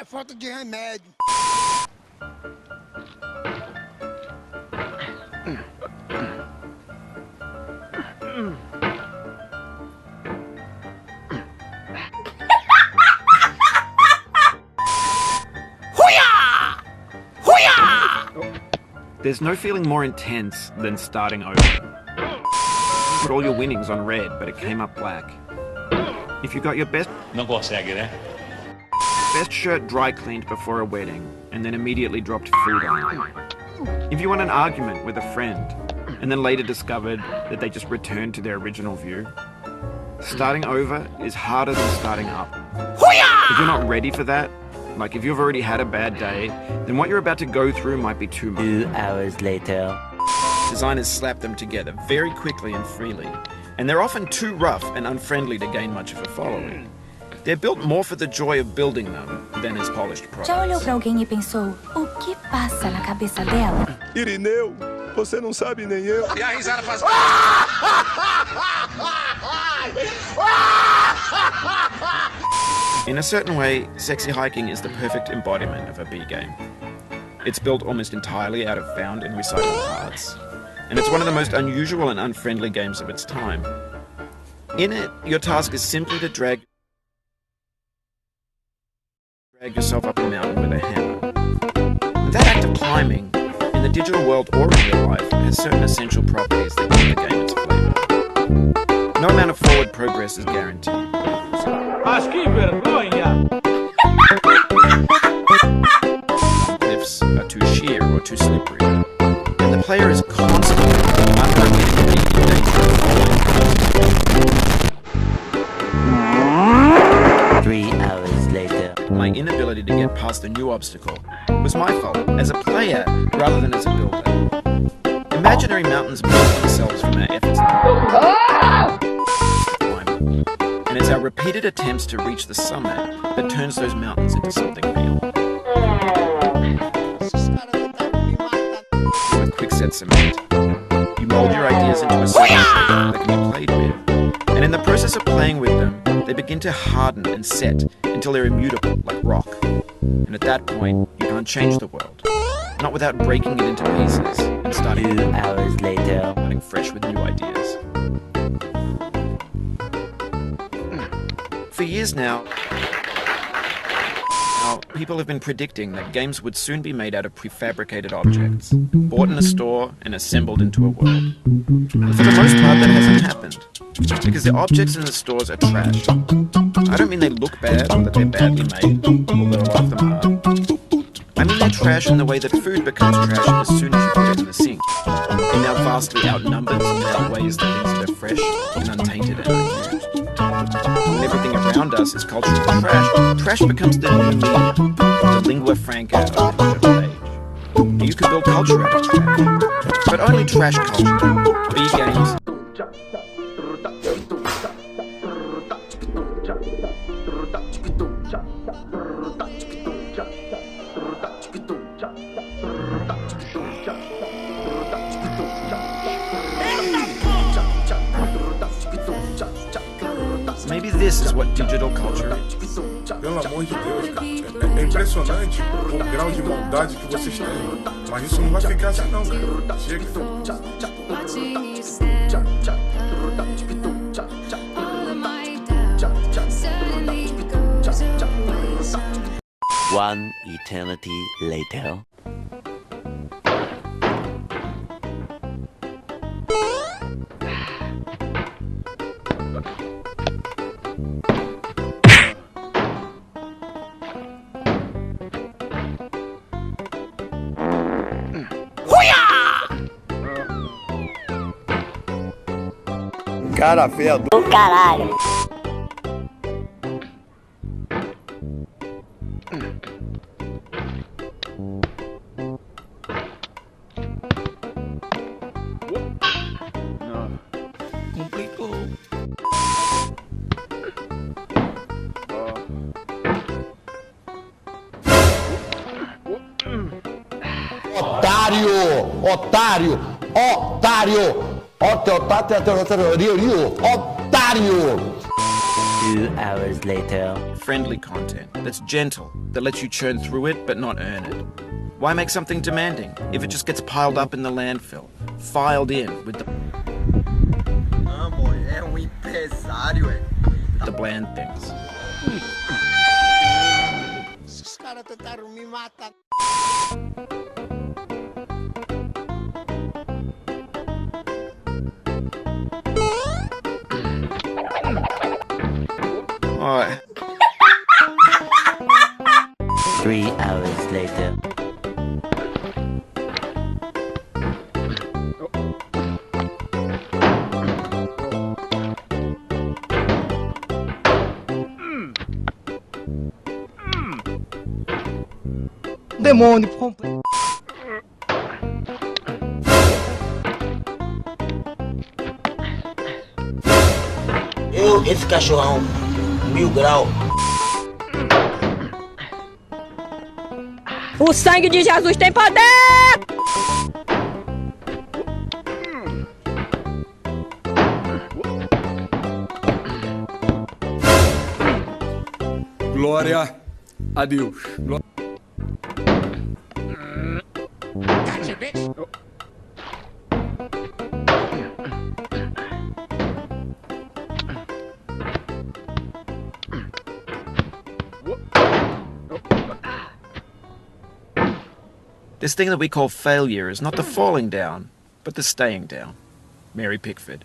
É falta de remédio. There's no feeling more intense than starting over. You put all your winnings on red, but it came up black. If you got your best shirt dry cleaned before a wedding, and then immediately dropped food on it. If you won an argument with a friend, and then later discovered that they just returned to their original view. Starting over is harder than starting up. If you're not ready for that, like if you've already had a bad day, then what you're about to go through might be too much. 2 hours later. Designers slap them together very quickly and freely, and they're often too rough and unfriendly to gain much of a following. They're built more for the joy of building them than as polished products. Já olhou pra alguém e pensou, o que passa na cabeça dela? Irineu, você não sabe nem eu. E a risada faz... In a certain way, sexy hiking is the perfect embodiment of a B game. It's built almost entirely out of found and recycled parts, and it's one of the most unusual and unfriendly games of its time. In it, your task is simply to drag yourself up a mountain with a hammer. That act of climbing, in the digital world or in real life, has certain essential properties that give the game its flavor. No amount of forward progress is guaranteed. Cliffs are too sheer or too slippery, and the player is constantly under immediate danger of falling. 3 hours later. My inability to get past a new obstacle was my fault as a player rather than as a builder. Imaginary mountains build themselves from our efforts to climb, and it's our repeated attempts to reach the summit that turns those mountains into something real. With quickset cement, you mold your ideas into a certain shape that can be played with, and in the process of playing with them, they begin to harden and set until they're immutable, like rock. And at that point, you can't change the world. Not without breaking it into pieces and starting 2 hours later. fresh with new ideas. For years now, people have been predicting that games would soon be made out of prefabricated objects, bought in a store and assembled into a world. But for the most part, that hasn't happened, because the objects in the stores are trash. I don't mean they look bad or that they're badly made, although a lot of them are. I mean they're trash in the way that food becomes trash as soon as you put it in the sink. It now vastly outnumbers and outweighs the things that are fresh and untainted and unused. When everything around us is cultural trash, trash becomes the new medium, the lingua franca of the digital age. You can build culture out of trash, but only trash culture. B games. Maybe this is what digital culture is. Pelo amor de Deus, cara. É impressionante o grau de maldade que vocês têm. Mas isso não vai ficar assim não, cara. Chega. 1 eternity later. Cara feia do Caralho. Complicou. Otário! Otário! Otário! Otário! Otário! 2 hours later. Friendly content that's gentle, that lets you churn through it but not earn it. Why make something demanding if it just gets piled up in the landfill, filed in with the É empresário, the bland things? Esses caras tentaram me matar. Alright. 3 hours later. Demônio, compre. Esse cachorrão, 1000 graus. O sangue de Jesus tem poder! Glória a Deus. This thing that we call failure is not the falling down, but the staying down. Mary Pickford.